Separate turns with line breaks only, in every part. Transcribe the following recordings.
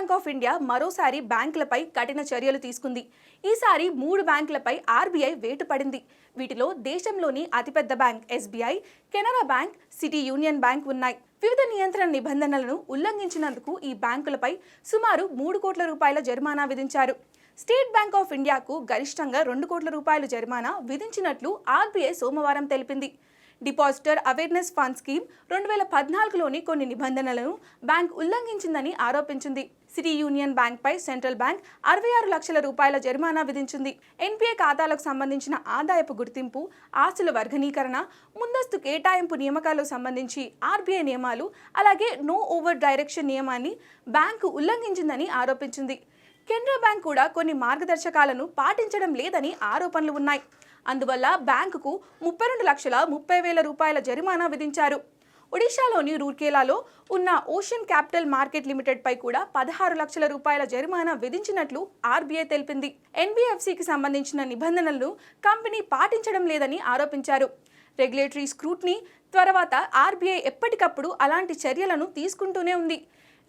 Bank of India మరోసారి బ్యాంకులపై కఠిన చర్యలు తీసుకుంది. ఈసారి 3 బ్యాంకులపై ఆర్బీఐ వేటు పడింది. వీటిలో దేశంలోని అతిపెద్ద bank SBI, Canara bank, city union bank ఉన్నాయి. వివిధ నియంత్రణ నిబంధనలను ఉల్లంఘించినందుకు ఈ బ్యాంకులపై సుమారు 3 కోట్ల రూపాయల జరిమానా విధించారు. స్టేట్ బ్యాంక్ ఆఫ్ ఇండియాకు గరిష్టంగా 2 కోట్ల రూపాయల జరిమానా విధించినట్లు ఆర్బీఐ సోమవారం తెలిపింది. డిపాజిటర్ అవేర్నెస్ ఫండ్ స్కీమ్ 2014లోని కొన్ని నిబంధనలను బ్యాంక్ ఉల్లంఘించిందని ఆరోపించింది. సిటీ యూనియన్ బ్యాంక్ పై సెంట్రల్ బ్యాంక్ 66 లక్షల రూపాయల జరిమానా విధించింది. ఎన్పీఏ ఖాతాలకు సంబంధించిన ఆదాయపు గుర్తింపు, ఆస్తుల వర్గీకరణ, ముందస్తు కేటాయింపు నియామకాలకు సంబంధించి ఆర్బీఐ నియమాలు, అలాగే నో ఓవర్ డైరెక్షన్ నియమాన్ని బ్యాంకు ఉల్లంఘించిందని ఆరోపించింది. కెనరా బ్యాంక్ కూడా కొన్ని మార్గదర్శకాలను పాటించడం లేదని ఆరోపణలు ఉన్నాయి. అందువల్ల బ్యాంకుకు 32,30,000 రూపాయల జరిమానా విధించారు. ఒడిశాలోని రూర్కేలాలో ఉన్న ఓషన్ క్యాపిటల్ మార్కెట్ లిమిటెడ్ పై కూడా 16 లక్షల రూపాయల జరిమానా విధించినట్లు ఆర్బీఐ తెలిపింది. ఎన్బీఎఫ్సికి సంబంధించిన నిబంధనలను కంపెనీ పాటించడం లేదని ఆరోపించారు. రెగ్యులేటరీ స్క్రూటినీ తర్వాత ఆర్బీఐ ఎప్పటికప్పుడు అలాంటి చర్యలను తీసుకుంటూనే ఉంది.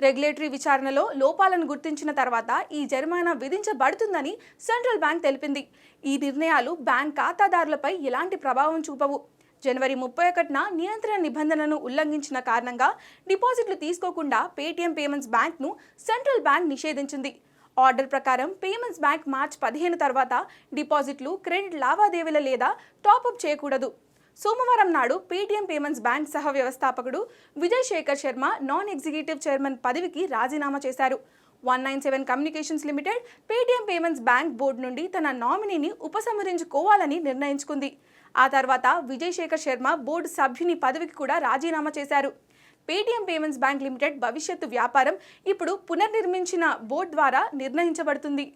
రెగ్యులేటరీ విచారణలో లోపాలను గుర్తించిన తర్వాత ఈ జరిమానా విధించబడుతుందని సెంట్రల్ బ్యాంక్ తెలిపింది. ఈ నిర్ణయాలు బ్యాంక్ ఖాతాదారులపై ఎలాంటి ప్రభావం చూపవు. జనవరి 31న నియంత్రణ నిబంధనలను ఉల్లంఘించిన కారణంగా డిపాజిట్లు తీసుకోకుండా పేటీఎం పేమెంట్స్ బ్యాంక్ను సెంట్రల్ బ్యాంక్ నిషేధించింది. ఆర్డర్ ప్రకారం పేమెంట్స్ బ్యాంక్ మార్చి 15 తర్వాత డిపాజిట్లు, క్రెడిట్ లావాదేవీల లేదా టాప్అప్ చేయకూడదు. సోమవారం నాడు పేటీఎం పేమెంట్స్ బ్యాంక్ సహ వ్యవస్థాపకుడు Vijay Shekhar Sharma non executive chairman పదవికి రాజీనామా చేశారు. 197 communications limited Paytm payments bank board నుండి తన నామినీని ఉపసంహరించుకోవాలని నిర్ణయించుకుంది. ఆ తర్వాత విజయ్ శేఖర్ శర్మ బోర్డు సభ్యుని పదవికి కూడా రాజీనామా చేశారు. పేటీఎం పేమెంట్స్ బ్యాంక్ లిమిటెడ్ భవిష్యత్తు వ్యాపారం ఇప్పుడు పునర్నిర్మించిన బోర్డు ద్వారా నిర్ణయించబడుతుంది.